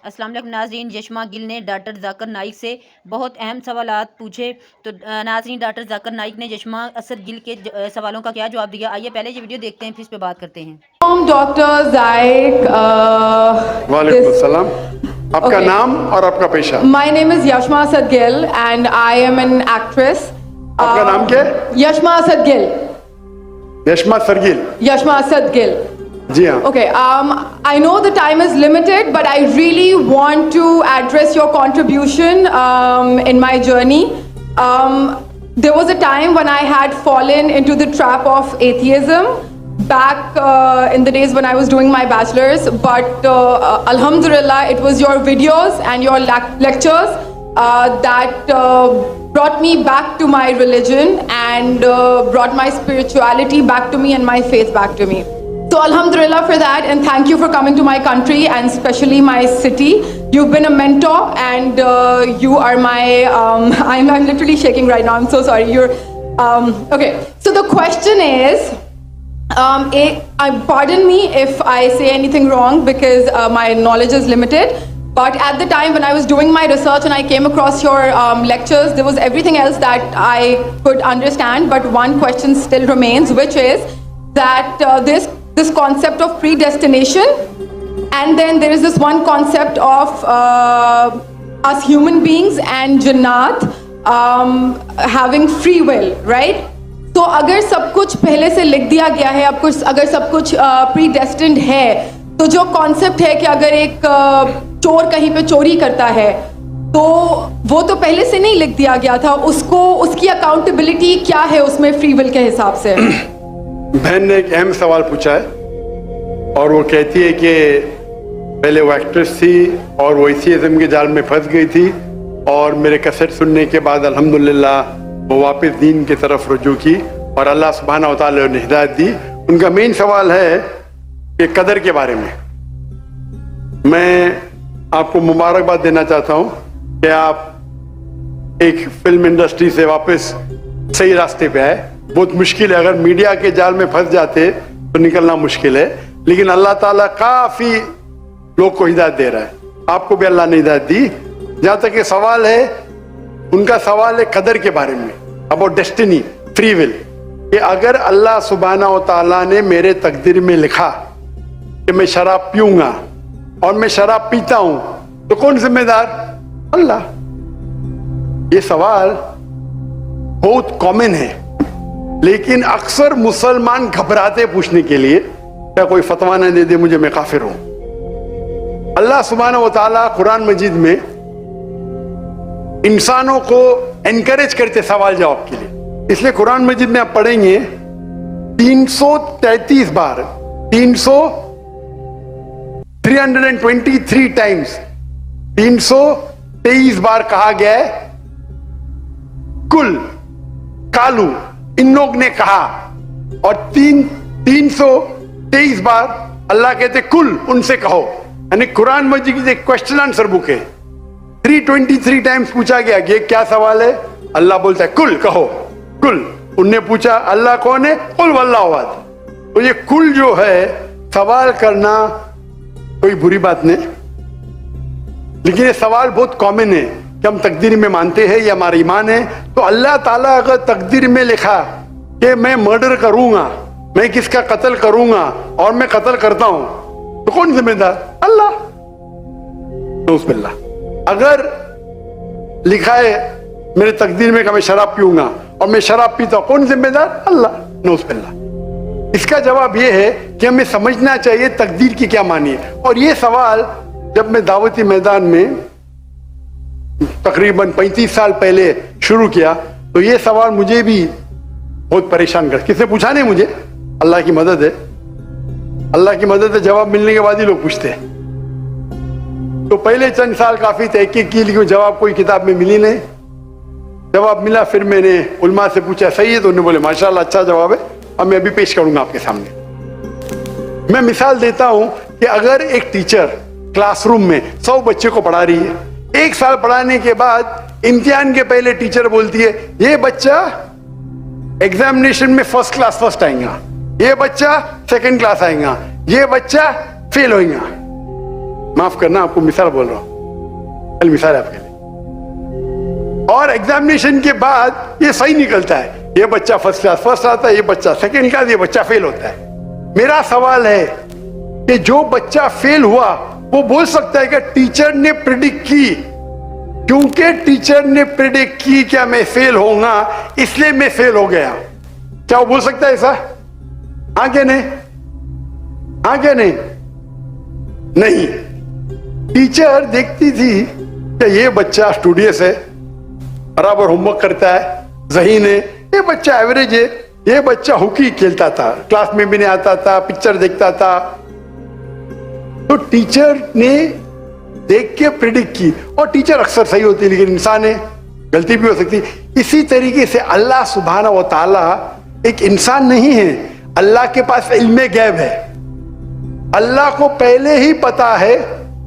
अस्सलाम वालेकुम नाज़रीन, यशमा गिल ने डॉक्टर जाकिर नाइक से बहुत अहम सवालात पूछे। तो नाज़रीन, डॉक्टर जाकिर नाइक ने यशमा असद गिल के सवालों का क्या जवाब दिया, आइए पहले ये वीडियो देखते हैं, फिर इस पे बात करते हैं। डॉक्टर जायक, वालेकुम सलाम। आपका नाम और आपका पेशा? My name is Yashma Asad Gill and I am an actress. आपका नाम क्या है? यशमा असद गिल। यशमा सरगिल? यशमा असद गिल, जी हाँ। Okay, I know the time is limited, but I really want to address your contribution in my journey. There was a time when I had fallen into the trap of atheism back in the days when I was doing my bachelor's, but Alhamdulillah, it was your videos and your lectures that brought me back to my religion and brought my spirituality back to me and my faith back to me. So Alhamdulillah for that, and thank you for coming to my country and especially my city. You've been a mentor and you are my, I'm literally shaking right now, I'm so sorry. Okay, so the question is, pardon me if I say anything wrong because my knowledge is limited. But at the time when I was doing my research and I came across your lectures, there was everything else that I could understand. But one question still remains, which is that this concept of predestination, and then there is this one concept of us human beings and Jannat having free will, right? तो अगर सब कुछ पहले से लिख दिया गया है, अब कुछ अगर सब कुछ प्रीडेस्टिन्ड है, तो जो कॉन्सेप्ट है कि अगर एक चोर कहीं पे चोरी करता है तो वो तो पहले से नहीं लिख दिया गया था, उसको उसकी अकाउंटेबिलिटी क्या है उसमें फ्री विल के हिसाब से? बहन ने एक अहम सवाल पूछा है और वो कहती है कि पहले वो एक्ट्रेस थी और वो एथियज़्म के जाल में फंस गई थी और मेरे कैसेट सुनने के बाद अल्हम्दुलिल्लाह वो वापस दीन की तरफ रुजू की और अल्लाह सुब्हानहू व तआला ने हिदायत दी। उनका मेन सवाल है कि कदर के बारे में। मैं आपको मुबारकबाद देना चाहता हूँ कि आप एक फिल्म इंडस्ट्री से वापस सही रास्ते पे आए। बहुत मुश्किल है, अगर मीडिया के जाल में फंस जाते तो निकलना मुश्किल है, लेकिन अल्लाह ताला काफी लोग को हिदायत दे रहा है। आपको भी अल्लाह ने हिदायत दी। जहां तक ये सवाल है, उनका सवाल है कदर के बारे में, अबाउट डेस्टिनी, फ्री विल, कि अगर अल्लाह सुब्हानहू व तआला ने मेरे तकदीर में लिखा कि मैं शराब पीऊंगा और मैं शराब पीता हूं, तो कौन जिम्मेदार? अल्लाह। ये सवाल बहुत कॉमन है, लेकिन अक्सर मुसलमान घबराते पूछने के लिए, क्या कोई फतवा न दे दे मुझे, मैं काफिर हूं। अल्लाह सुब्हानहू व तआला कुरान मजीद में इंसानों को एनकरेज करते सवाल जवाब के लिए, इसलिए कुरान मजीद में आप पढ़ेंगे 333 बार, 323 टाइम्स, 323 बार कहा गया है कुल, कालू, इन लोग ने कहा, और 323 बार अल्लाह कहते कुल, उनसे कहो। यानी कुरान मजीद की एक क्वेश्चन आंसर बुक है। 323 टाइम्स पूछा गया कि क्या सवाल है, अल्लाह बोलता है कुल, कहो कुल। उनने पूछा अल्लाह कौन है, कुल वल्लाहु अहद। तो ये कुल जो है, सवाल करना कोई बुरी बात नहीं, लेकिन ये सवाल बहुत कॉमन है कि हम तकदीर में मानते हैं, ये हमारा ईमान है। तो अल्लाह ताला अगर तकदीर में लिखा कि मैं मर्डर करूंगा, मैं किसका कत्ल करूंगा और मैं कत्ल करता हूं, तो कौन जिम्मेदार? अल्लाह। बिस्मिल्लाह। अगर लिखा है मेरे तकदीर में कि मैं शराब पीऊंगा और मैं शराब पीता हूं, कौन जिम्मेदार? अल्लाह। बिस्मिल्लाह। इसका जवाब यह है कि हमें समझना चाहिए तकदीर की क्या मानी है। और ये सवाल जब मैं दावती मैदान में तकरीबन 35 साल पहले शुरू किया, तो ये सवाल मुझे भी बहुत परेशान कर, किसने पूछा नहीं मुझे, अल्लाह की मदद है, अल्लाह की मदद है, जवाब मिलने के बाद ही लोग पूछते हैं। तो पहले चंद साल काफी तहकीक की, लेकिन जवाब कोई किताब में मिली नहीं। जवाब मिला, फिर मैंने उलमा से पूछा सही है, तो उन्होंने बोले माशाल्लाह अच्छा जवाब है, अब मैं अभी पेश करूंगा आपके सामने। मैं मिसाल देता हूं कि अगर एक टीचर क्लासरूम में 100 बच्चे को पढ़ा रही है, 1 साल पढ़ाने के बाद इम्तिहान के पहले टीचर बोलती है ये बच्चा एग्जामिनेशन में फर्स्ट क्लास फर्स्ट आएगा, ये बच्चा सेकंड क्लास आएगा, ये बच्चा फेल होगा। माफ करना, आपको मिसाल बोल रहा हूं, कल मिसाल है आपके लिए। और एग्जामिनेशन के बाद ये सही निकलता है, ये बच्चा फर्स्ट क्लास फर्स्ट आता है, ये बच्चा सेकंड क्लास, ये बच्चा फेल होता है। मेरा सवाल है कि जो बच्चा फेल हुआ वो बोल सकता है कि टीचर ने प्रिडिक्ट की, क्योंकि टीचर ने प्रिडिक्ट की क्या मैं फेल होऊंगा इसलिए मैं फेल हो गया। क्या वो बोल सकता है ऐसा? हाँ क्या नहीं? हाँ क्या नहीं? नहीं। टीचर देखती थी कि ये बच्चा स्टूडियस है, बराबर होमवर्क करता है, ज़हीन है, ये बच्चा एवरेज है, ये बच्चा हॉकी खेलता था, क्लास में भी नहीं आता था, पिक्चर देखता था। तो टीचर ने देख के प्रिडिक्ट की, और टीचर अक्सर सही होती है, लेकिन इंसान है, गलती भी हो सकती। इसी तरीके से अल्लाह सुब्हानहू व तआला एक इंसान नहीं है, अल्लाह के पास इल्मे गैब है। अल्लाह को पहले ही पता है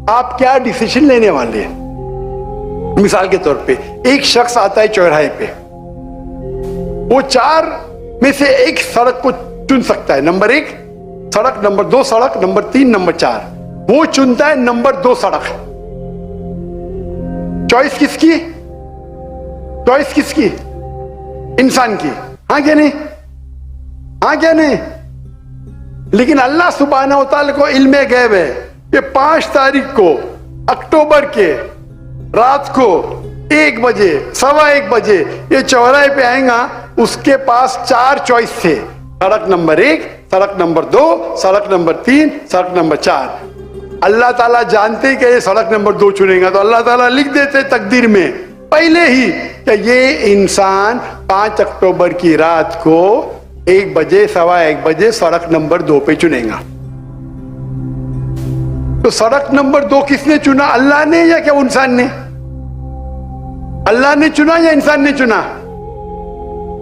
आप क्या डिसीजन लेने वाले हैं। मिसाल के तौर पे एक शख्स आता है चौराहे पे, वो 4 में से एक सड़क को चुन सकता है, नंबर 1 सड़क, नंबर 2 सड़क, नंबर 3, नंबर 4। वो चुनता है नंबर 2 सड़क। चॉइस किसकी? चॉइस किसकी? इंसान की। हाँ क्या नहीं? हाँ क्या नहीं? लेकिन अल्लाह सुब्हानहू व तआला को इल्मे गैब है कि 5 तारीख को अक्टूबर के रात को 1 बजे, 1:15 बजे ये चौराहे पे आएगा, उसके पास 4 चॉइस थे, सड़क नंबर 1, सड़क नंबर 2, सड़क नंबर 3, सड़क नंबर 4। अल्लाह ताला जानते कि ये सड़क नंबर 2 चुनेगा, तो अल्लाह ताला लिख देते तकदीर में पहले ही कि ये इंसान 5 अक्टूबर की रात को 1 बजे, 1:15 बजे सड़क नंबर 2 पे चुनेगा। तो सड़क नंबर 2 किसने चुना? अल्लाह ने या क्या इंसान ने? अल्लाह ने चुना या इंसान ने चुना?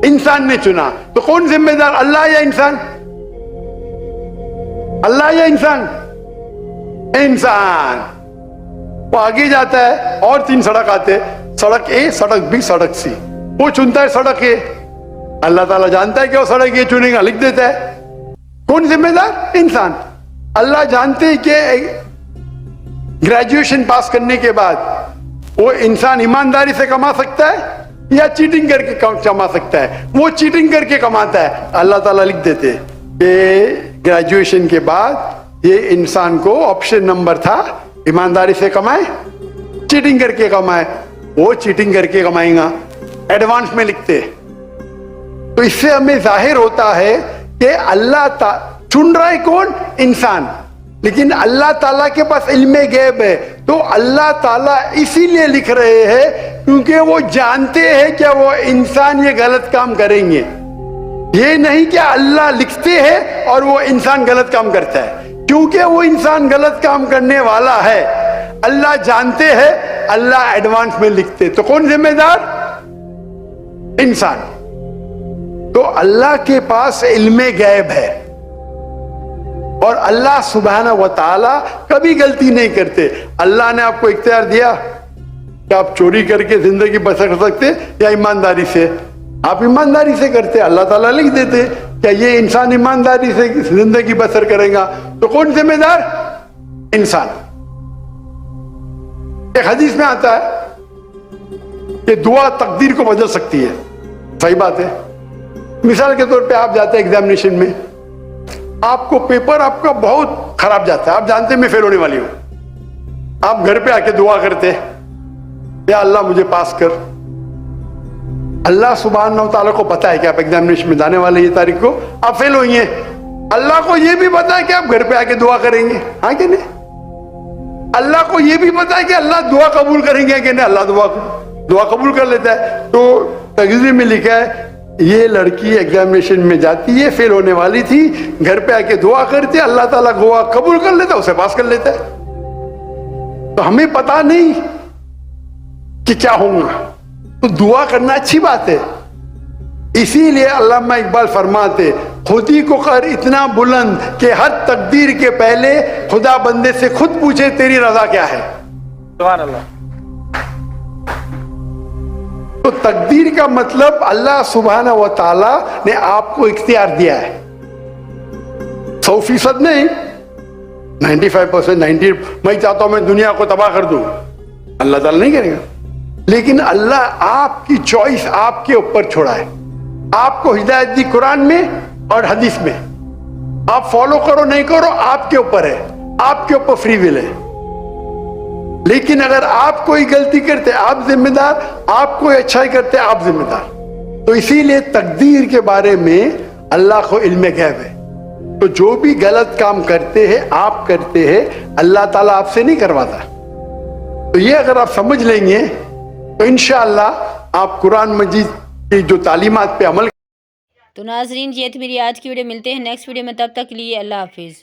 इंसान ने चुना। तो कौन जिम्मेदार, अल्लाह या इंसान? अल्लाह या इंसान? इंसान। वो आगे जाता है और 3 सड़क आते हैं, सड़क ए, सड़क बी, सड़क सी। वो चुनता है सड़क ए, अल्लाह ताला जानता है कि वो सड़क ये चुनेगा, लिख देता है। कौन जिम्मेदार? इंसान। अल्लाह जानते हैं कि ग्रेजुएशन पास करने के बाद वो इंसान ईमानदारी से कमा सकता है या चीटिंग करके कमा सकता है। वो चीटिंग करके कमाता है, अल्लाह ताला लिख देते हैं कि ग्रेजुएशन के बाद ये इंसान को ऑप्शन नंबर था ईमानदारी से कमाए, चीटिंग करके कमाए। वो चीटिंग करके कमाएगा, एडवांस में लिखते। तो इससे हमें जाहिर होता है कि अल्लाह चुन रहा है कौन? इंसान। लेकिन अल्लाह ताला के पास इल्मे गैब है, तो अल्लाह ताला इसीलिए लिख रहे हैं क्योंकि वो जानते हैं क्या वो इंसान ये गलत काम करेंगे। ये नहीं कि अल्लाह लिखते हैं और वो इंसान गलत काम करता है, क्योंकि वो इंसान गलत काम करने वाला है, अल्लाह जानते हैं, अल्लाह एडवांस में लिखते। तो कौन जिम्मेदार? इंसान। तो अल्लाह के पास इल्मे गैब है, और अल्लाह सुब्हानहू व तआला कभी गलती नहीं करते। अल्लाह ने आपको इख्तियार दिया कि आप चोरी करके जिंदगी बसर कर सकते या ईमानदारी से। आप ईमानदारी से करते, अल्लाह ताला लिख देते क्या ये इंसान ईमानदारी से जिंदगी बसर करेगा। तो कौन जिम्मेदार? इंसान। एक हदीस में आता है कि दुआ तकदीर को बदल सकती है। सही बात है। मिसाल के तौर पे आप जाते हैं एग्जामिनेशन में, आपको पेपर आपका बहुत खराब जाता है, आप जानते हैं मैं फेल होने वाली हूं, आप घर पे आके दुआ करते या अल्लाह मुझे पास कर। अल्लाह सुब्हानहू व तआला को पता है कि आप एग्जामिनेशन में जाने वाले ये तारीख को आप फेल होंगे। अल्लाह को यह भी पता है कि आप घर पे आके दुआ करेंगे, हाँ कि नहीं? अल्लाह को यह भी पता है कि अल्लाह दुआ कबूल करेंगे कि नहीं। अल्लाह दुआ कबूल कर लेता है। तो तकदीर में लिखा है ये लड़की एग्जामिनेशन में जाती है, फेल होने वाली थी, घर पे आके दुआ करते, अल्लाह ताला दुआ कबूल कर लेता, उसे पास कर लेता है। तो हमें पता नहीं कि क्या होगा, तो दुआ करना अच्छी बात है। इसीलिए अल्लामा इकबाल फरमाते, खुदी को कर इतना बुलंद कि हर तकदीर के पहले खुदा बंदे से खुद पूछे तेरी रजा क्या है। सुभान अल्लाह। तो तकदीर का मतलब अल्लाह सुब्हानहू व तआला ने आपको इख्तियार दिया है, 100% नहीं, 95% 90 मैं चाहता हूं मैं दुनिया को तबाह कर दूं, अल्लाह ताला नहीं करेगा। लेकिन अल्लाह आपकी चॉइस आपके ऊपर छोड़ा है। आपको हिदायत दी कुरान में और हदीस में, आप फॉलो करो नहीं करो आपके ऊपर है, आपके ऊपर फ्री विल है। लेकिन अगर आप कोई गलती करते आप जिम्मेदार, आप कोई अच्छाई करते आप जिम्मेदार। तो इसीलिए तकदीर के बारे में अल्लाह को इल्म गैब है। तो जो भी गलत काम करते हैं आप करते हैं, अल्लाह ताला आपसे नहीं करवाता। तो ये अगर आप समझ लेंगे तो इंशाअल्लाह आप कुरान मजीद की जो तालीमात पे अमल। तो नाजरीन ये थी मेरी आज की वीडियो, मिलते हैं नेक्स्ट वीडियो में, तब तक के लिए अल्लाह हाफिज़।